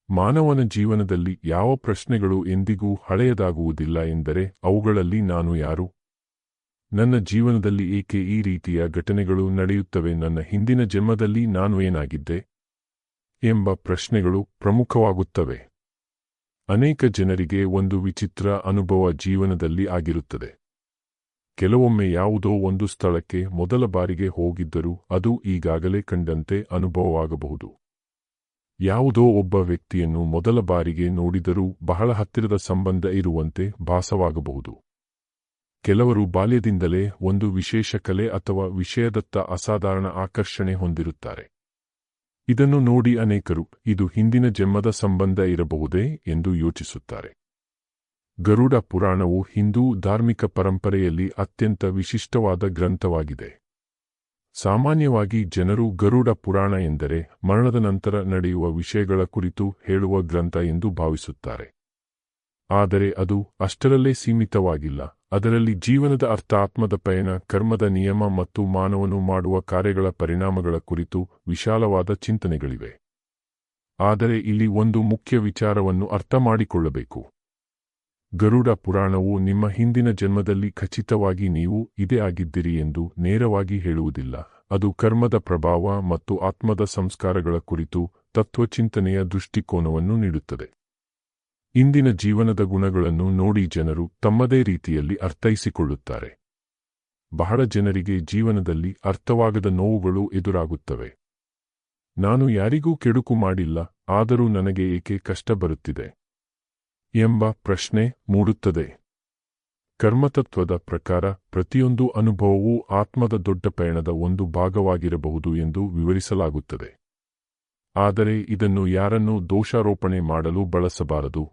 ಮಾನವನ ಜೀವನದಲ್ಲಿ ಯಾವ ಪ್ರಶ್ನೆಗಳು ಎಂದಿಗೂ ಹಳೆಯದಾಗುವುದಿಲ್ಲ ಎಂದರೆ ಅವುಗಳಲ್ಲಿ ನಾನು ಯಾರು? ನನ್ನ ಜೀವನದಲ್ಲಿ ಏಕೆ ಈ ರೀತಿಯ ಘಟನೆಗಳು ನಡೆಯುತ್ತವೆ? ನನ್ನ ಹಿಂದಿನ ಜನ್ಮದಲ್ಲಿ ನಾನು ಏನಾಗಿದ್ದೆ? ಎಂಬ ಪ್ರಶ್ನೆಗಳು ಪ್ರಮುಖವಾಗುತ್ತವೆ. ಅನೇಕ ಜನರಿಗೆ ಒಂದು ವಿಚಿತ್ರ ಅನುಭವ ಜೀವನದಲ್ಲಿ ಆಗಿರುತ್ತದೆ. ಕೆಲವೊಮ್ಮೆ ಯಾವುದೋ ಒಂದು ಸ್ಥಳಕ್ಕೆ ಮೊದಲ ಬಾರಿಗೆ ಹೋಗಿದ್ದರೂ ಅದು ಈಗಾಗಲೇ ಕಂಡಂತೆ ಅನುಭವವಾಗಬಹುದು. ಯಾವುದೋ ಒಬ್ಬ ವ್ಯಕ್ತಿಯನ್ನು ಮೊದಲ ಬಾರಿಗೆ ನೋಡಿದರೂ ಬಹಳ ಹತ್ತಿರದ ಸಂಬಂಧ ಇರುವಂತೆ ಭಾಸವಾಗಬಹುದು. ಕೆಲವರು ಬಾಲ್ಯದಿಂದಲೇ ಒಂದು ವಿಶೇಷ ಕಲೆ ಅಥವಾ ವಿಷಯದತ್ತ ಅಸಾಧಾರಣ ಆಕರ್ಷಣೆ ಹೊಂದಿರುತ್ತಾರೆ. ಇದನ್ನು ನೋಡಿ ಅನೇಕರು ಇದು ಹಿಂದಿನ ಜನ್ಮದ ಸಂಬಂಧ ಇರಬಹುದೇ ಎಂದು ಯೋಚಿಸುತ್ತಾರೆ. ಗರುಡ ಪುರಾಣವು ಹಿಂದೂ ಧಾರ್ಮಿಕ ಪರಂಪರೆಯಲ್ಲಿ ಅತ್ಯಂತ ವಿಶಿಷ್ಟವಾದ ಗ್ರಂಥವಾಗಿದೆ. ಸಾಮಾನ್ಯವಾಗಿ ಜನರು ಗರುಡ ಪುರಾಣ ಎಂದರೆ ಮರಣದ ನಂತರ ನಡೆಯುವ ವಿಷಯಗಳ ಕುರಿತು ಹೇಳುವ ಗ್ರಂಥ ಎಂದು ಭಾವಿಸುತ್ತಾರೆ. ಆದರೆ ಅದು ಅಷ್ಟರಲ್ಲೇ ಸೀಮಿತವಾಗಿಲ್ಲ. ಅದರಲ್ಲಿ ಜೀವನದ ಅರ್ಥ, ಆತ್ಮದ ಪಯಣ, ಕರ್ಮದ ನಿಯಮ ಮತ್ತು ಮಾನವನು ಮಾಡುವ ಕಾರ್ಯಗಳ ಪರಿಣಾಮಗಳ ಕುರಿತು ವಿಶಾಲವಾದ ಚಿಂತನೆಗಳಿವೆ. ಆದರೆ ಇಲ್ಲಿ ಒಂದು ಮುಖ್ಯ ವಿಚಾರವನ್ನು ಅರ್ಥಮಾಡಿಕೊಳ್ಳಬೇಕು. ಗರುಡ ಪುರಾಣವು ನಿಮ್ಮ ಹಿಂದಿನ ಜನ್ಮದಲ್ಲಿ ಖಚಿತವಾಗಿ ನೀವು ಇದೇ ಆಗಿದ್ದಿರಿ ಎಂದು ನೇರವಾಗಿ ಹೇಳುವುದಿಲ್ಲ. ಅದು ಕರ್ಮದ ಪ್ರಭಾವ ಮತ್ತು ಆತ್ಮದ ಸಂಸ್ಕಾರಗಳ ಕುರಿತು ತತ್ವಚಿಂತನೆಯ ದೃಷ್ಟಿಕೋನವನ್ನು ನೀಡುತ್ತದೆ. ಇಂದಿನ ಜೀವನದ ಗುಣಗಳನ್ನು ನೋಡಿ ಜನರು ತಮ್ಮದೇ ರೀತಿಯಲ್ಲಿ ಅರ್ಥೈಸಿಕೊಳ್ಳುತ್ತಾರೆ. ಬಹಳ ಜನರಿಗೆ ಜೀವನದಲ್ಲಿ ಅರ್ಥವಾಗದ ನೋವುಗಳು ಎದುರಾಗುತ್ತವೆ. ನಾನು ಯಾರಿಗೂ ಕೆಡುಕು ಮಾಡಿಲ್ಲ, ಆದರೂ ನನಗೆ ಏಕೆ ಕಷ್ಟ ಬರುತ್ತಿದೆ ಎಂಬ ಪ್ರಶ್ನೆ ಮೂಡುತ್ತದೆ. ಕರ್ಮತತ್ವದ ಪ್ರಕಾರ ಪ್ರತಿಯೊಂದು ಅನುಭವವೂ ಆತ್ಮದ ದೊಡ್ಡ ಪಯಣದ ಒಂದು ಭಾಗವಾಗಿರಬಹುದು ಎಂದು ವಿವರಿಸಲಾಗುತ್ತದೆ. ಆದರೆ ಇದನ್ನು ಯಾರನ್ನೂ ದೋಷಾರೋಪಣೆ ಮಾಡಲು ಬಳಸಬಾರದು.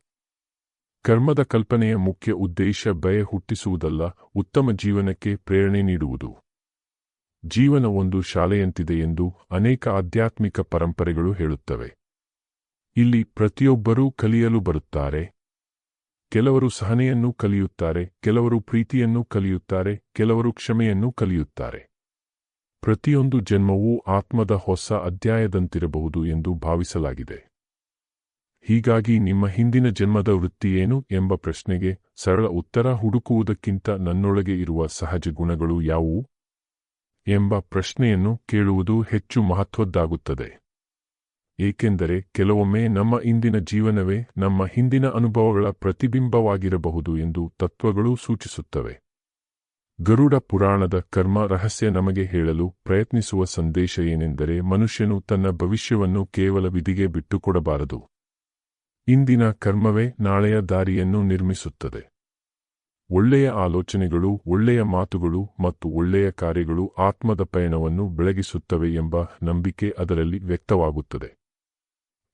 ಕರ್ಮದ ಕಲ್ಪನೆಯ ಮುಖ್ಯ ಉದ್ದೇಶ ಭಯ ಹುಟ್ಟಿಸುವುದಲ್ಲ, ಉತ್ತಮ ಜೀವನಕ್ಕೆ ಪ್ರೇರಣೆ ನೀಡುವುದು. ಜೀವನ ಒಂದು ಶಾಲೆಯಂತಿದೆ ಎಂದು ಅನೇಕ ಆಧ್ಯಾತ್ಮಿಕ ಪರಂಪರೆಗಳು ಹೇಳುತ್ತವೆ. ಇಲ್ಲಿ ಪ್ರತಿಯೊಬ್ಬರೂ ಕಲಿಯಲು ಬರುತ್ತಾರೆ. ಕೆಲವರು ಸಹನೆಯನ್ನು ಕಲಿಯುತ್ತಾರೆ, ಕೆಲವರು ಪ್ರೀತಿಯನ್ನು ಕಲಿಯುತ್ತಾರೆ, ಕೆಲವರು ಕ್ಷಮೆಯನ್ನು ಕಲಿಯುತ್ತಾರೆ. ಪ್ರತಿಯೊಂದು ಜನ್ಮವೂ ಆತ್ಮದ ಹೊಸ ಅಧ್ಯಾಯದಂತಿರಬಹುದು ಎಂದು ಭಾವಿಸಲಾಗಿದೆ. ಹೀಗಾಗಿ ನಿಮ್ಮ ಹಿಂದಿನ ಜನ್ಮದ ವೃತ್ತಿ ಏನು ಎಂಬ ಪ್ರಶ್ನೆಗೆ ಸರಳ ಉತ್ತರ ಹುಡುಕುವುದಕ್ಕಿಂತ ನನ್ನೊಳಗೆ ಇರುವ ಸಹಜ ಗುಣಗಳು ಯಾವುವು ಎಂಬ ಪ್ರಶ್ನೆಯನ್ನು ಕೇಳುವುದು ಹೆಚ್ಚು ಮಹತ್ವದ್ದಾಗುತ್ತದೆ. ಏಕೆಂದರೆ ಕೆಲವೊಮ್ಮೆ ನಮ್ಮ ಇಂದಿನ ಜೀವನವೇ ನಮ್ಮ ಹಿಂದಿನ ಅನುಭವಗಳ ಪ್ರತಿಬಿಂಬವಾಗಿರಬಹುದು ಎಂದು ತತ್ವಗಳು ಸೂಚಿಸುತ್ತವೆ. ಗರುಡ ಪುರಾಣದ ಕರ್ಮ ರಹಸ್ಯ ನಮಗೆ ಹೇಳಲು ಪ್ರಯತ್ನಿಸುವ ಸಂದೇಶ ಏನೆಂದರೆ ಮನುಷ್ಯನು ತನ್ನ ಭವಿಷ್ಯವನ್ನು ಕೇವಲ ವಿಧಿಗೆ ಬಿಟ್ಟುಕೊಡಬಾರದು. ಇಂದಿನ ಕರ್ಮವೇ ನಾಳೆಯ ದಾರಿಯನ್ನು ನಿರ್ಮಿಸುತ್ತದೆ. ಒಳ್ಳೆಯ ಆಲೋಚನೆಗಳು, ಒಳ್ಳೆಯ ಮಾತುಗಳು ಮತ್ತು ಒಳ್ಳೆಯ ಕಾರ್ಯಗಳು ಆತ್ಮದ ಪಯಣವನ್ನು ಬೆಳಗಿಸುತ್ತವೆ ಎಂಬ ನಂಬಿಕೆ ಅದರಲ್ಲಿ ವ್ಯಕ್ತವಾಗುತ್ತದೆ.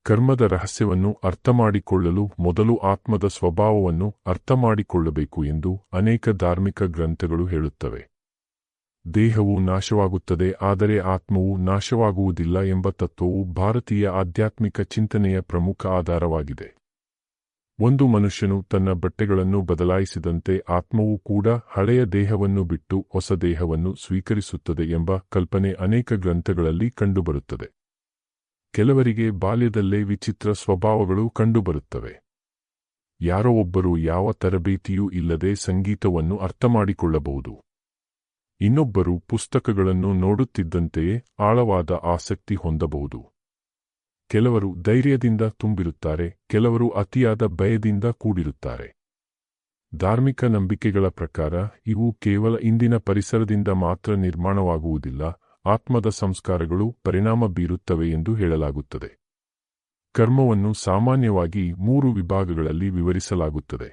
ಕರ್ಮದ ರಹಸ್ಯವನ್ನು ಅರ್ಥಮಾಡಿಕೊಳ್ಳಲು ಮೊದಲು ಆತ್ಮದ ಸ್ವಭಾವವನ್ನು ಅರ್ಥಮಾಡಿಕೊಳ್ಳಬೇಕು ಎಂದು ಅನೇಕ ಧಾರ್ಮಿಕ ಗ್ರಂಥಗಳು ಹೇಳುತ್ತವೆ. ದೇಹವು ನಾಶವಾಗುತ್ತದೆ, ಆದರೆ ಆತ್ಮವು ನಾಶವಾಗುವುದಿಲ್ಲ ಎಂಬ ತತ್ವವು ಭಾರತೀಯ ಆಧ್ಯಾತ್ಮಿಕ ಚಿಂತನೆಯ ಪ್ರಮುಖ ಆಧಾರವಾಗಿದೆ. ಒಂದು ಮನುಷ್ಯನು ತನ್ನ ಬಟ್ಟೆಗಳನ್ನು ಬದಲಾಯಿಸಿದಂತೆ ಆತ್ಮವು ಕೂಡ ಹಳೆಯ ದೇಹವನ್ನು ಬಿಟ್ಟು ಹೊಸ ದೇಹವನ್ನು ಸ್ವೀಕರಿಸುತ್ತದೆ ಎಂಬ ಕಲ್ಪನೆ ಅನೇಕ ಗ್ರಂಥಗಳಲ್ಲಿ ಕಂಡುಬರುತ್ತದೆ. ಕೆಲವರಿಗೆ ಬಾಲ್ಯದಲ್ಲೇ ವಿಚಿತ್ರ ಸ್ವಭಾವಗಳು ಕಂಡುಬರುತ್ತವೆ. ಯಾರೋ ಒಬ್ಬರು ಯಾವ ತರಬೇತಿಯೂ ಇಲ್ಲದೆ ಸಂಗೀತವನ್ನು ಅರ್ಥಮಾಡಿಕೊಳ್ಳಬಹುದು. ಇನ್ನೊಬ್ಬರು ಪುಸ್ತಕಗಳನ್ನು ನೋಡುತ್ತಿದ್ದಂತೆಯೇ ಆಳವಾದ ಆಸಕ್ತಿ ಹೊಂದಬಹುದು. ಕೆಲವರು ಧೈರ್ಯದಿಂದ ತುಂಬಿರುತ್ತಾರೆ, ಕೆಲವರು ಅತಿಯಾದ ಭಯದಿಂದ ಕೂಡಿರುತ್ತಾರೆ. ಧಾರ್ಮಿಕ ನಂಬಿಕೆಗಳ ಪ್ರಕಾರ ಇವು ಕೇವಲ ಇಂದಿನ ಪರಿಸರದಿಂದ ಮಾತ್ರ ನಿರ್ಮಾಣವಾಗುವುದಿಲ್ಲ, ಆತ್ಮದ ಸಂಸ್ಕಾರಗಳು ಪರಿಣಾಮ ಬೀರುತ್ತವೆ ಎಂದು ಹೇಳಲಾಗುತ್ತದೆ. ಕರ್ಮವನ್ನು ಸಾಮಾನ್ಯವಾಗಿ 3 ವಿಭಾಗಗಳಲ್ಲಿ ವಿವರಿಸಲಾಗುತ್ತದೆ.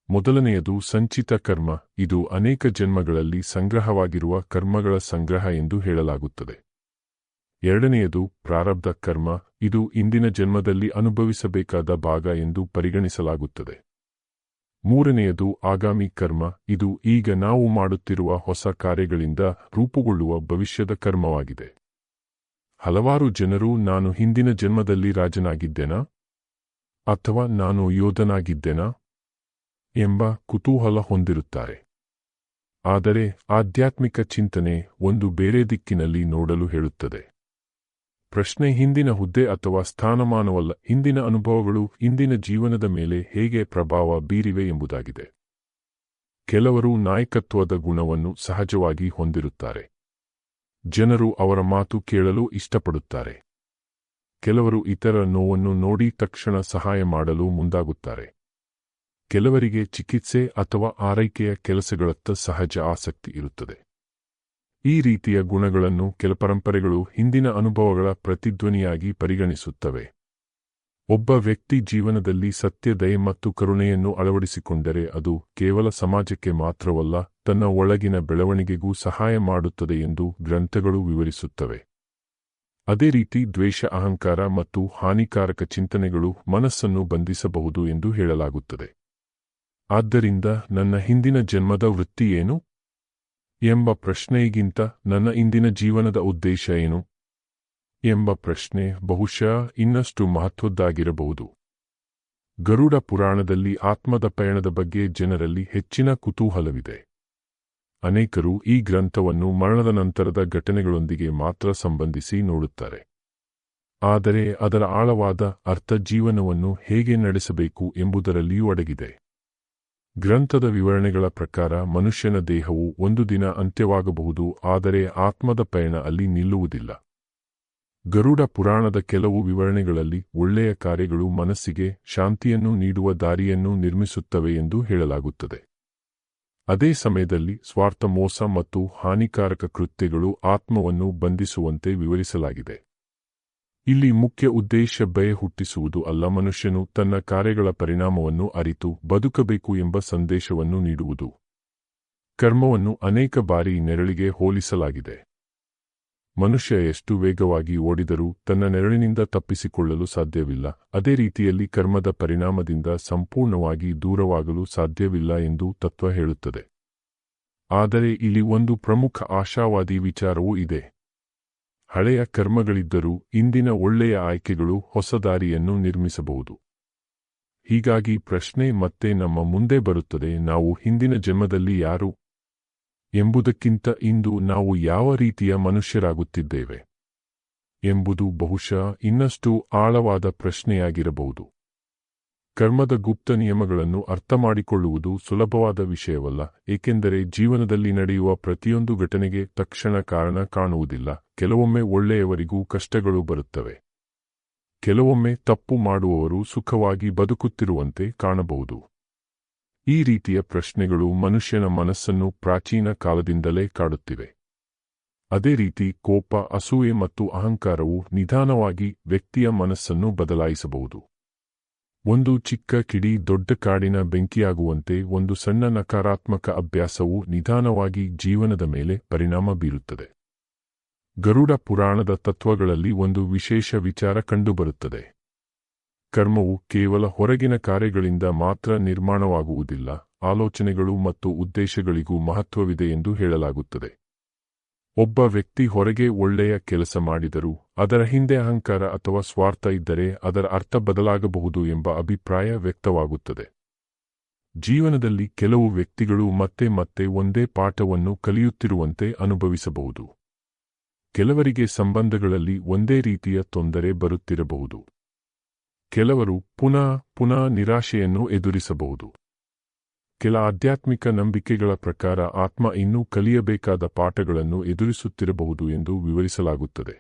ಮೊದಲನೆಯದು ಸಂಚಿತ ಕರ್ಮ. ಇದು ಅನೇಕ ಜನ್ಮಗಳಲ್ಲಿ ಸಂಗ್ರಹವಾಗಿರುವ ಕರ್ಮಗಳ ಸಂಗ್ರಹ ಎಂದು ಹೇಳಲಾಗುತ್ತದೆ. ಎರಡನೆಯದು ಪ್ರಾರಬ್ಧ ಕರ್ಮ. ಇದು ಇಂದಿನ ಜನ್ಮದಲ್ಲಿ ಅನುಭವಿಸಬೇಕಾದ ಭಾಗ ಎಂದು ಪರಿಗಣಿಸಲಾಗುತ್ತದೆ. ಮೂರನೆಯದು ಆಗಾಮಿ ಕರ್ಮ. ಇದು ಈಗ ನಾವು ಮಾಡುತ್ತಿರುವ ಹೊಸ ಕಾರ್ಯಗಳಿಂದ ರೂಪುಗೊಳ್ಳುವ ಭವಿಷ್ಯದ ಕರ್ಮವಾಗಿದೆ. ಹಲವಾರು ಜನರು ನಾನು ಹಿಂದಿನ ಜನ್ಮದಲ್ಲಿ ರಾಜನಾಗಿದ್ದೆನಾ ಅಥವಾ ನಾನು ಯೋಧನಾಗಿದ್ದೆನಾ ಎಂಬ ಕುತೂಹಲ ಹೊಂದಿರುತ್ತಾರೆ. ಆದರೆ ಆಧ್ಯಾತ್ಮಿಕ ಚಿಂತನೆ ಒಂದು ಬೇರೆ ದಿಕ್ಕಿನಲ್ಲಿ ನೋಡಲು ಹೇಳುತ್ತದೆ. ಪ್ರಶ್ನೆ ಹಿಂದಿನ ಹುದ್ದೆ ಅಥವಾ ಸ್ಥಾನಮಾನವಲ್ಲ, ಹಿಂದಿನ ಅನುಭವಗಳು ಇಂದಿನ ಜೀವನದ ಮೇಲೆ ಹೇಗೆ ಪ್ರಭಾವ ಬೀರಿವೆ ಎಂಬುದಾಗಿದೆ. ಕೆಲವರು ನಾಯಕತ್ವದ ಗುಣವನ್ನು ಸಹಜವಾಗಿ ಹೊಂದಿರುತ್ತಾರೆ. ಜನರು ಅವರ ಮಾತು ಕೇಳಲು ಇಷ್ಟಪಡುತ್ತಾರೆ. ಕೆಲವರು ಇತರರ ನೋವನ್ನು ನೋಡಿ ತಕ್ಷಣ ಸಹಾಯ ಮಾಡಲು ಮುಂದಾಗುತ್ತಾರೆ. ಕೆಲವರಿಗೆ ಚಿಕಿತ್ಸೆ ಅಥವಾ ಆರೈಕೆಯ ಕೆಲಸಗಳತ್ತ ಸಹಜ ಆಸಕ್ತಿ ಇರುತ್ತದೆ. ಈ ರೀತಿಯ ಗುಣಗಳನ್ನು ಕೆಲ ಪರಂಪರೆಗಳು ಹಿಂದಿನ ಅನುಭವಗಳ ಪ್ರತಿಧ್ವನಿಯಾಗಿ ಪರಿಗಣಿಸುತ್ತವೆ. ಒಬ್ಬ ವ್ಯಕ್ತಿ ಜೀವನದಲ್ಲಿ ಸತ್ಯ, ದಯೆ ಮತ್ತು ಕರುಣೆಯನ್ನು ಅಳವಡಿಸಿಕೊಂಡರೆ ಅದು ಕೇವಲ ಸಮಾಜಕ್ಕೆ ಮಾತ್ರವಲ್ಲ, ತನ್ನ ಒಳಗಿನ ಬೆಳವಣಿಗೆಗೂ ಸಹಾಯ ಮಾಡುತ್ತದೆ ಎಂದು ಗ್ರಂಥಗಳು ವಿವರಿಸುತ್ತವೆ. ಅದೇ ರೀತಿ ದ್ವೇಷ, ಅಹಂಕಾರ ಮತ್ತು ಹಾನಿಕಾರಕ ಚಿಂತನೆಗಳು ಮನಸ್ಸನ್ನು ಬಂಧಿಸಬಹುದು ಎಂದು ಹೇಳಲಾಗುತ್ತದೆ. ಆದ್ದರಿಂದ ನನ್ನ ಹಿಂದಿನ ಜನ್ಮದ ವೃತ್ತಿ ಏನು ಎಂಬ ಪ್ರಶ್ನೆಗಿಂತ ನನ್ನ ಇಂದಿನ ಜೀವನದ ಉದ್ದೇಶ ಏನು ಎಂಬ ಪ್ರಶ್ನೆ ಬಹುಶಃ ಇನ್ನಷ್ಟು ಮಹತ್ವದ್ದಾಗಿರಬಹುದು. ಗರುಡ ಪುರಾಣದಲ್ಲಿ ಆತ್ಮದ ಪಯಣದ ಬಗ್ಗೆ ಜನರಲ್ಲಿ ಹೆಚ್ಚಿನ ಕುತೂಹಲವಿದೆ. ಅನೇಕರು ಈ ಗ್ರಂಥವನ್ನು ಮರಣದ ನಂತರದ ಘಟನೆಗಳೊಂದಿಗೆ ಮಾತ್ರ ಸಂಬಂಧಿಸಿ ನೋಡುತ್ತಾರೆ. ಆದರೆ ಅದರ ಆಳವಾದ ಅರ್ಥ ಜೀವನವನ್ನು ಹೇಗೆ ನಡೆಸಬೇಕು ಎಂಬುದರಲ್ಲಿಯೂ ಅಡಗಿದೆ. ಗ್ರಂಥದ ವಿವರಣೆಗಳ ಪ್ರಕಾರ ಮನುಷ್ಯನ ದೇಹವು ಒಂದು ದಿನ ಅಂತ್ಯವಾಗಬಹುದು, ಆದರೆ ಆತ್ಮದ ಪಯಣ ಅಲ್ಲಿ ನಿಲ್ಲುವುದಿಲ್ಲ. ಗರುಡ ಪುರಾಣದ ಕೆಲವು ವಿವರಣೆಗಳಲ್ಲಿ ಒಳ್ಳೆಯ ಕಾರ್ಯಗಳು ಮನಸ್ಸಿಗೆ ಶಾಂತಿಯನ್ನು ನೀಡುವ ದಾರಿಯನ್ನು ನಿರ್ಮಿಸುತ್ತವೆ ಎಂದು ಹೇಳಲಾಗುತ್ತದೆ. ಅದೇ ಸಮಯದಲ್ಲಿ ಸ್ವಾರ್ಥ, ಮೋಸ ಮತ್ತು ಹಾನಿಕಾರಕ ಕೃತ್ಯಗಳು ಆತ್ಮವನ್ನು ಬಂಧಿಸುವಂತೆ ವಿವರಿಸಲಾಗಿದೆ. ಇಲ್ಲಿ ಮುಖ್ಯ ಉದ್ದೇಶ ಭಯ ಹುಟ್ಟಿಸುವುದು ಅಲ್ಲ, ಮನುಷ್ಯನು ತನ್ನ ಕಾರ್ಯಗಳ ಪರಿಣಾಮವನ್ನು ಅರಿತು ಬದುಕಬೇಕು ಎಂಬ ಸಂದೇಶವನ್ನು ನೀಡುವುದು. ಕರ್ಮವನ್ನು ಅನೇಕ ಬಾರಿ ನೆರಳಿಗೆ ಹೋಲಿಸಲಾಗಿದೆ. ಮನುಷ್ಯ ಎಷ್ಟು ವೇಗವಾಗಿ ಓಡಿದರೂ ತನ್ನ ನೆರಳಿನಿಂದ ತಪ್ಪಿಸಿಕೊಳ್ಳಲು ಸಾಧ್ಯವಿಲ್ಲ. ಅದೇ ರೀತಿಯಲ್ಲಿ ಕರ್ಮದ ಪರಿಣಾಮದಿಂದ ಸಂಪೂರ್ಣವಾಗಿ ದೂರವಾಗಲು ಸಾಧ್ಯವಿಲ್ಲ ಎಂದು ತತ್ವ ಹೇಳುತ್ತದೆ. ಆದರೆ ಇಲ್ಲಿ ಒಂದು ಪ್ರಮುಖ ಆಶಾವಾದಿ ವಿಚಾರವೂ ಇದೆ. ಹಳೆಯ ಕರ್ಮಗಳಿದ್ದರೂ ಇಂದಿನ ಒಳ್ಳೆಯ ಆಯ್ಕೆಗಳು ಹೊಸ ದಾರಿಯನ್ನು ನಿರ್ಮಿಸಬಹುದು. ಹೀಗಾಗಿ ಪ್ರಶ್ನೆ ಮತ್ತೆ ನಮ್ಮ ಮುಂದೆ ಬರುತ್ತದೆ, ನಾವು ಹಿಂದಿನ ಜನ್ಮದಲ್ಲಿ ಯಾರು ಎಂಬುದಕ್ಕಿಂತ ಇಂದು ನಾವು ಯಾವ ರೀತಿಯ ಮನುಷ್ಯರಾಗುತ್ತಿದ್ದೇವೆ ಎಂಬುದು ಬಹುಶಃ ಇನ್ನಷ್ಟು ಆಳವಾದ ಪ್ರಶ್ನೆಯಾಗಿರಬಹುದು. ಕರ್ಮದ ಗುಪ್ತ ನಿಯಮಗಳನ್ನು ಅರ್ಥಮಾಡಿಕೊಳ್ಳುವುದು ಸುಲಭವಾದ ವಿಷಯವಲ್ಲ, ಏಕೆಂದರೆ ಜೀವನದಲ್ಲಿ ನಡೆಯುವ ಪ್ರತಿಯೊಂದು ಘಟನೆಗೆ ತಕ್ಷಣ ಕಾರಣ ಕಾಣುವುದಿಲ್ಲ. ಕೆಲವೊಮ್ಮೆ ಒಳ್ಳೆಯವರಿಗೂ ಕಷ್ಟಗಳು ಬರುತ್ತವೆ. ಕೆಲವೊಮ್ಮೆ ತಪ್ಪು ಮಾಡುವವರು ಸುಖವಾಗಿ ಬದುಕುತ್ತಿರುವಂತೆ ಕಾಣಬಹುದು. ಈ ರೀತಿಯ ಪ್ರಶ್ನೆಗಳು ಮನುಷ್ಯನ ಮನಸ್ಸನ್ನು ಪ್ರಾಚೀನ ಕಾಲದಿಂದಲೇ ಕಾಡುತ್ತಿವೆ. ಅದೇ ರೀತಿ ಕೋಪ, ಅಸೂಯೆ ಮತ್ತು ಅಹಂಕಾರವು ನಿಧಾನವಾಗಿ ವ್ಯಕ್ತಿಯ ಮನಸ್ಸನ್ನು ಬದಲಾಯಿಸಬಹುದು. ಒಂದು ಚಿಕ್ಕ ಕಿಡಿ ದೊಡ್ಡ ಕಾಡಿನ ಬೆಂಕಿಯಾಗುವಂತೆ ಒಂದು ಸಣ್ಣ ನಕಾರಾತ್ಮಕ ಅಭ್ಯಾಸವು ನಿಧಾನವಾಗಿ ಜೀವನದ ಮೇಲೆ ಪರಿಣಾಮ ಬೀರುತ್ತದೆ. ಗರುಡ ಪುರಾಣದ ತತ್ವಗಳಲ್ಲಿ ಒಂದು ವಿಶೇಷ ವಿಚಾರ ಕಂಡುಬರುತ್ತದೆ. ಕರ್ಮವು ಕೇವಲ ಹೊರಗಿನ ಕಾರ್ಯಗಳಿಂದ ಮಾತ್ರ ನಿರ್ಮಾಣವಾಗುವುದಿಲ್ಲ, ಆಲೋಚನೆಗಳು ಮತ್ತು ಉದ್ದೇಶಗಳಿಗೂ ಮಹತ್ವವಿದೆ ಎಂದು ಹೇಳಲಾಗುತ್ತದೆ. ಒಬ್ಬ ವ್ಯಕ್ತಿ ಹೊರಗೆ ಒಳ್ಳೆಯ ಕೆಲಸ ಮಾಡಿದರೂ ಅದರ ಹಿಂದೆ ಅಹಂಕಾರ ಅಥವಾ ಸ್ವಾರ್ಥ ಇದ್ದರೆ ಅದರ ಅರ್ಥ ಬದಲಾಗಬಹುದು ಎಂಬ ಅಭಿಪ್ರಾಯ ವ್ಯಕ್ತವಾಗುತ್ತದೆ. ಜೀವನದಲ್ಲಿ ಕೆಲವು ವ್ಯಕ್ತಿಗಳು ಮತ್ತೆ ಮತ್ತೆ ಒಂದೇ ಪಾಠವನ್ನು ಕಲಿಯುತ್ತಿರುವಂತೆ ಅನುಭವಿಸಬಹುದು. ಕೆಲವರಿಗೆ ಸಂಬಂಧಗಳಲ್ಲಿ ಒಂದೇ ರೀತಿಯ ತೊಂದರೆ ಬರುತ್ತಿರಬಹುದು. ಕೆಲವರು ಪುನಃ ನಿರಾಶೆಯನ್ನು ಎದುರಿಸಬಹುದು. ಕೆಲ ಆಧ್ಯಾತ್ಮಿಕ ನಂಬಿಕೆಗಳ ಪ್ರಕಾರ ಆತ್ಮ ಇನ್ನೂ ಕಲಿಯಬೇಕಾದ ಪಾಠಗಳನ್ನು ಎದುರಿಸುತ್ತಿರಬಹುದು ಎಂದು ವಿವರಿಸಲಾಗುತ್ತದೆ.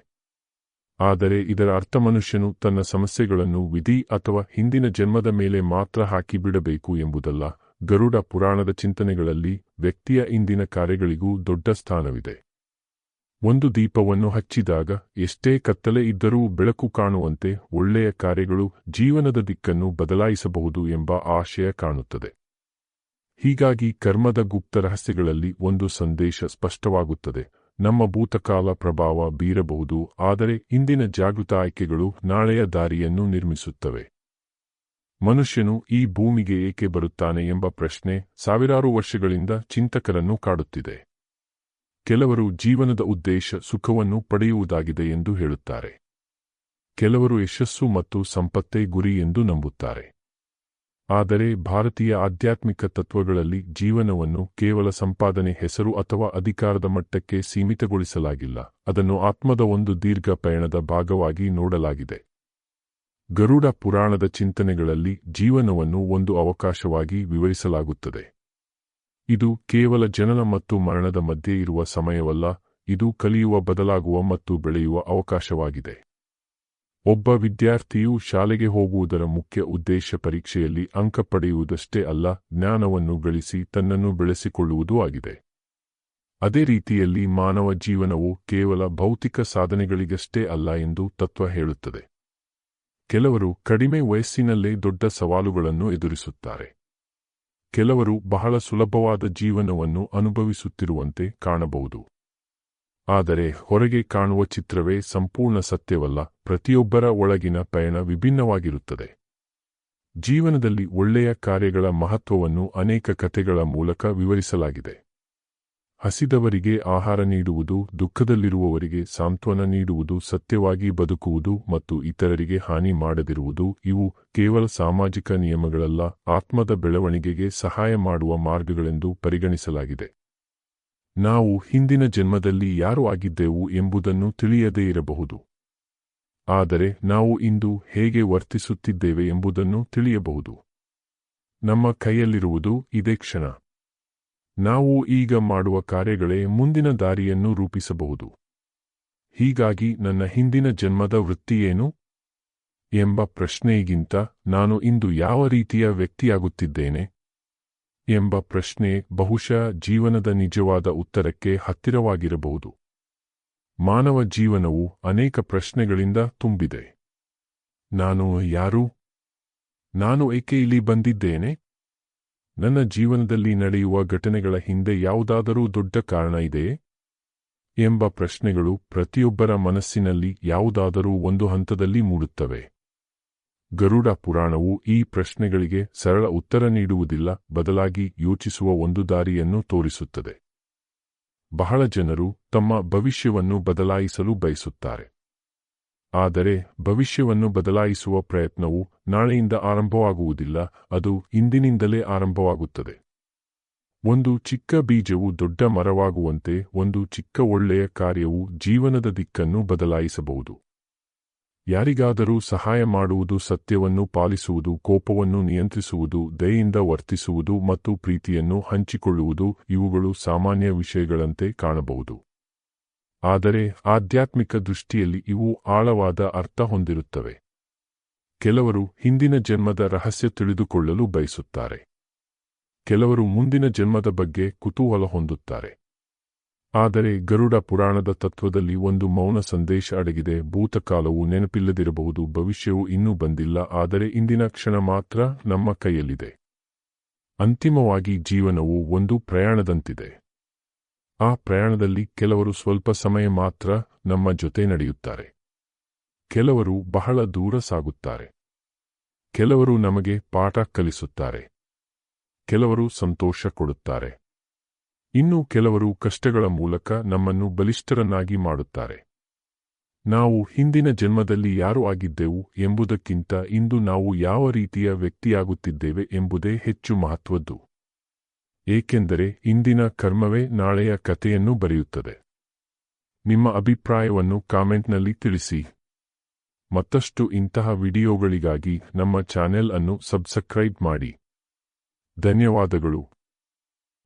ಆದರೆ ಇದರ ಅರ್ಥ ಮನುಷ್ಯನು ತನ್ನ ಸಮಸ್ಯೆಗಳನ್ನು ವಿಧಿ ಅಥವಾ ಹಿಂದಿನ ಜನ್ಮದ ಮೇಲೆ ಮಾತ್ರ ಹಾಕಿಬಿಡಬೇಕು ಎಂಬುದಲ್ಲ. ಗರುಡ ಪುರಾಣದ ಚಿಂತನೆಗಳಲ್ಲಿ ವ್ಯಕ್ತಿಯ ಇಂದಿನ ಕಾರ್ಯಗಳಿಗೂ ದೊಡ್ಡ ಸ್ಥಾನವಿದೆ. ಒಂದು ದೀಪವನ್ನು ಹಚ್ಚಿದಾಗ ಎಷ್ಟೇ ಕತ್ತಲೆ ಇದ್ದರೂ ಬೆಳಕು ಕಾಣುವಂತೆ ಒಳ್ಳೆಯ ಕಾರ್ಯಗಳು ಜೀವನದ ದಿಕ್ಕನ್ನು ಬದಲಾಯಿಸಬಹುದು ಎಂಬ ಆಶಯ ಕಾಣುತ್ತದೆ. ಹೀಗಾಗಿ ಕರ್ಮದ ಗುಪ್ತ ರಹಸ್ಯಗಳಲ್ಲಿ ಒಂದು ಸಂದೇಶ ಸ್ಪಷ್ಟವಾಗುತ್ತದೆ. ನಮ್ಮ ಭೂತಕಾಲ ಪ್ರಭಾವ ಬೀರಬಹುದು, ಆದರೆ ಇಂದಿನ ಜಾಗೃತ ಆಯ್ಕೆಗಳು ನಾಳೆಯ ದಾರಿಯನ್ನು ನಿರ್ಮಿಸುತ್ತವೆ. ಮನುಷ್ಯನು ಈ ಭೂಮಿಗೆ ಏಕೆ ಬರುತ್ತಾನೆ ಎಂಬ ಪ್ರಶ್ನೆ ಸಾವಿರಾರು ವರ್ಷಗಳಿಂದ ಚಿಂತಕರನ್ನು ಕಾಡುತ್ತಿದೆ. ಕೆಲವರು ಜೀವನದ ಉದ್ದೇಶ ಸುಖವನ್ನು ಪಡೆಯುವುದಾಗಿದೆ ಎಂದು ಹೇಳುತ್ತಾರೆ. ಕೆಲವರು ಯಶಸ್ಸು ಮತ್ತು ಸಂಪತ್ತೇ ಗುರಿ ಎಂದು ನಂಬುತ್ತಾರೆ. ಆದರೆ ಭಾರತೀಯ ಆಧ್ಯಾತ್ಮಿಕ ತತ್ವಗಳಲ್ಲಿ ಜೀವನವನ್ನು ಕೇವಲ ಸಂಪಾದನೆ ಹೆಸರು ಅಥವಾ ಅಧಿಕಾರದ ಮಟ್ಟಕ್ಕೆ ಸೀಮಿತಗೊಳಿಸಲಾಗಿಲ್ಲ, ಅದನ್ನು ಆತ್ಮದ ಒಂದು ದೀರ್ಘ ಪಯಣದ ಭಾಗವಾಗಿ ನೋಡಲಾಗಿದೆ. ಗರುಡ ಪುರಾಣದ ಚಿಂತನೆಗಳಲ್ಲಿ ಜೀವನವನ್ನು ಒಂದು ಅವಕಾಶವಾಗಿ ವಿವರಿಸಲಾಗುತ್ತದೆ. ಇದು ಕೇವಲ ಜನನ ಮತ್ತು ಮರಣದ ಮಧ್ಯೆ ಇರುವ ಸಮಯವಲ್ಲ, ಇದು ಕಲಿಯುವ, ಬದಲಾಗುವ ಮತ್ತು ಬೆಳೆಯುವ ಅವಕಾಶವಾಗಿದೆ. ಒಬ್ಬ ವಿದ್ಯಾರ್ಥಿಯು ಶಾಲೆಗೆ ಹೋಗುವುದರ ಮುಖ್ಯ ಉದ್ದೇಶ ಪರೀಕ್ಷೆಯಲ್ಲಿ ಅಂಕ ಪಡೆಯುವುದಷ್ಟೇ ಅಲ್ಲ, ಜ್ಞಾನವನ್ನು ಗಳಿಸಿ ತನ್ನನ್ನು ಬೆಳೆಸಿಕೊಳ್ಳುವುದೂ ಆಗಿದೆ. ಅದೇ ರೀತಿಯಲ್ಲಿ ಮಾನವ ಜೀವನವು ಕೇವಲ ಭೌತಿಕ ಸಾಧನೆಗಳಿಗಷ್ಟೇ ಅಲ್ಲ ಎಂದು ತತ್ವ ಹೇಳುತ್ತದೆ. ಕೆಲವರು ಕಡಿಮೆ ವಯಸ್ಸಿನಲ್ಲೇ ದೊಡ್ಡ ಸವಾಲುಗಳನ್ನು ಎದುರಿಸುತ್ತಾರೆ. ಕೆಲವರು ಬಹಳ ಸುಲಭವಾದ ಜೀವನವನ್ನು ಅನುಭವಿಸುತ್ತಿರುವಂತೆ ಕಾಣಬಹುದು. ಆದರೆ ಹೊರಗೆ ಕಾಣುವ ಚಿತ್ರವೇ ಸಂಪೂರ್ಣ ಸತ್ಯವಲ್ಲ, ಪ್ರತಿಯೊಬ್ಬರ ಒಳಗಿನ ಪಯಣ ವಿಭಿನ್ನವಾಗಿರುತ್ತದೆ. ಜೀವನದಲ್ಲಿ ಒಳ್ಳೆಯ ಕಾರ್ಯಗಳ ಮಹತ್ವವನ್ನು ಅನೇಕ ಕಥೆಗಳ ಮೂಲಕ ವಿವರಿಸಲಾಗಿದೆ. ಹಸಿದವರಿಗೆ ಆಹಾರ ನೀಡುವುದು, ದುಃಖದಲ್ಲಿರುವವರಿಗೆ ಸಾಂತ್ವನ ನೀಡುವುದು, ಸತ್ಯವಾಗಿ ಬದುಕುವುದು ಮತ್ತು ಇತರರಿಗೆ ಹಾನಿ ಮಾಡದಿರುವುದು ಇವು ಕೇವಲ ಸಾಮಾಜಿಕ ನಿಯಮಗಳಲ್ಲ, ಆತ್ಮದ ಬೆಳವಣಿಗೆಗೆ ಸಹಾಯ ಮಾಡುವ ಮಾರ್ಗಗಳೆಂದು ಪರಿಗಣಿಸಲಾಗಿದೆ. ನಾವು ಹಿಂದಿನ ಜನ್ಮದಲ್ಲಿ ಯಾರು ಆಗಿದ್ದೆವು ಎಂಬುದನ್ನು ತಿಳಿಯದೇ ಇರಬಹುದು. ಆದರೆ ನಾವು ಇಂದು ಹೇಗೆ ವರ್ತಿಸುತ್ತಿದ್ದೇವೆ ಎಂಬುದನ್ನು ತಿಳಿಯಬಹುದು. ನಮ್ಮ ಕೈಯಲ್ಲಿರುವುದು ಇದೇ ಕ್ಷಣ. ನಾವು ಈಗ ಮಾಡುವ ಕಾರ್ಯಗಳೇ ಮುಂದಿನ ದಾರಿಯನ್ನು ರೂಪಿಸಬಹುದು. ಹೀಗಾಗಿ ನನ್ನ ಹಿಂದಿನ ಜನ್ಮದ ವೃತ್ತಿಯೇನು ಎಂಬ ಪ್ರಶ್ನೆಗಿಂತ ನಾನು ಇಂದು ಯಾವ ರೀತಿಯ ವ್ಯಕ್ತಿಯಾಗುತ್ತಿದ್ದೇನೆ ಎಂಬ ಪ್ರಶ್ನೆ ಬಹುಶಃ ಜೀವನದ ನಿಜವಾದ ಉತ್ತರಕ್ಕೆ ಹತ್ತಿರವಾಗಿರಬಹುದು. ಮಾನವ ಜೀವನವು ಅನೇಕ ಪ್ರಶ್ನೆಗಳಿಂದ ತುಂಬಿದೆ. ನಾನು ಯಾರು? ನಾನು ಏಕೆ ಇಲ್ಲಿ ಬಂದಿದ್ದೇನೆ? ನನ್ನ ಜೀವನದಲ್ಲಿ ನಡೆಯುವ ಘಟನೆಗಳ ಹಿಂದೆ ಯಾವುದಾದರೂ ದೊಡ್ಡ ಕಾರಣ ಇದೆಯೇ ಎಂಬ ಪ್ರಶ್ನೆಗಳು ಪ್ರತಿಯೊಬ್ಬರ ಮನಸ್ಸಿನಲ್ಲಿ ಯಾವುದಾದರೂ ಒಂದು ಹಂತದಲ್ಲಿ ಮೂಡುತ್ತವೆ. ಗರುಡ ಪುರಾಣವು ಈ ಪ್ರಶ್ನೆಗಳಿಗೆ ಸರಳ ಉತ್ತರ ನೀಡುವುದಿಲ್ಲ, ಬದಲಾಗಿ ಯೋಚಿಸುವ ಒಂದು ದಾರಿಯನ್ನು ತೋರಿಸುತ್ತದೆ. ಬಹಳ ಜನರು ತಮ್ಮ ಭವಿಷ್ಯವನ್ನು ಬದಲಾಯಿಸಲು ಬಯಸುತ್ತಾರೆ. ಆದರೆ ಭವಿಷ್ಯವನ್ನು ಬದಲಾಯಿಸುವ ಪ್ರಯತ್ನವು ನಾಳೆಯಿಂದ ಆರಂಭವಾಗುವುದಿಲ್ಲ, ಅದು ಇಂದಿನಿಂದಲೇ ಆರಂಭವಾಗುತ್ತದೆ. ಒಂದು ಚಿಕ್ಕ ಬೀಜವು ದೊಡ್ಡ ಮರವಾಗುವಂತೆ ಒಂದು ಚಿಕ್ಕ ಒಳ್ಳೆಯ ಕಾರ್ಯವು ಜೀವನದ ದಿಕ್ಕನ್ನು ಬದಲಾಯಿಸಬಹುದು. ಯಾರಿಗಾದರೂ ಸಹಾಯ ಮಾಡುವುದು, ಸತ್ಯವನ್ನು ಪಾಲಿಸುವುದು, ಕೋಪವನ್ನು ನಿಯಂತ್ರಿಸುವುದು, ದಯೆಯಿಂದ ವರ್ತಿಸುವುದು ಮತ್ತು ಪ್ರೀತಿಯನ್ನು ಹಂಚಿಕೊಳ್ಳುವುದು ಇವುಗಳು ಸಾಮಾನ್ಯ ವಿಷಯಗಳಂತೆ ಕಾಣಬಹುದು. ಆದರೆ ಆಧ್ಯಾತ್ಮಿಕ ದೃಷ್ಟಿಯಲ್ಲಿ ಇವು ಆಳವಾದ ಅರ್ಥ ಹೊಂದಿರುತ್ತವೆ. ಕೆಲವರು ಹಿಂದಿನ ಜನ್ಮದ ರಹಸ್ಯ ತಿಳಿದುಕೊಳ್ಳಲು ಬಯಸುತ್ತಾರೆ. ಕೆಲವರು ಮುಂದಿನ ಜನ್ಮದ ಬಗ್ಗೆ ಕುತೂಹಲ ಹೊಂದುತ್ತಾರೆ. ಆದರೆ ಗರುಡ ಪುರಾಣದ ತತ್ವದಲ್ಲಿ ಒಂದು ಮೌನ ಸಂದೇಶ ಅಡಗಿದೆ. ಭೂತಕಾಲವು ನೆನಪಿಲ್ಲದಿರಬಹುದು, ಭವಿಷ್ಯವು ಇನ್ನೂ ಬಂದಿಲ್ಲ, ಆದರೆ ಇಂದಿನ ಕ್ಷಣ ಮಾತ್ರ ನಮ್ಮ ಕೈಯಲ್ಲಿದೆ. ಅಂತಿಮವಾಗಿ ಜೀವನವು ಒಂದು ಪ್ರಯಾಣದಂತಿದೆ. ಆ ಪ್ರಯಾಣದಲ್ಲಿ ಕೆಲವರು ಸ್ವಲ್ಪ ಸಮಯ ಮಾತ್ರ ನಮ್ಮ ಜೊತೆ ನಡೆಯುತ್ತಾರೆ. ಕೆಲವರು ಬಹಳ ದೂರ ಸಾಗುತ್ತಾರೆ. ಕೆಲವರು ನಮಗೆ ಪಾಠ ಕಲಿಸುತ್ತಾರೆ. ಕೆಲವರು ಸಂತೋಷ ಕೊಡುತ್ತಾರೆ. ಇನ್ನು ಕೆಲವರು ಕಷ್ಟಗಳ ಮೂಲಕ ನಮ್ಮನ್ನು ಬಲಿಷ್ಠರನ್ನಾಗಿ ಮಾಡುತ್ತಾರೆ. ನಾವು ಹಿಂದಿನ ಜನ್ಮದಲ್ಲಿ ಯಾರು ಆಗಿದ್ದೆವು ಎಂಬುದಕ್ಕಿಂತ ಇಂದು ನಾವು ಯಾವ ರೀತಿಯ ವ್ಯಕ್ತಿಯಾಗುತ್ತಿದ್ದೇವೆ ಎಂಬುದೇ ಹೆಚ್ಚು ಮಹತ್ವದ್ದು. ಏಕೆಂದರೆ ಇಂದಿನ ಕರ್ಮವೇ ನಾಳೆಯ ಕಥೆಯನ್ನು ಬರೆಯುತ್ತದೆ. ನಿಮ್ಮ ಅಭಿಪ್ರಾಯವನ್ನು ಕಾಮೆಂಟ್ನಲ್ಲಿ ತಿಳಿಸಿ. ಮತ್ತಷ್ಟು ಇಂತಹ ವಿಡಿಯೋಗಳಿಗಾಗಿ ನಮ್ಮ ಚಾನೆಲ್ ಅನ್ನು ಸಬ್ಸ್ಕ್ರೈಬ್ ಮಾಡಿ. ಧನ್ಯವಾದಗಳು.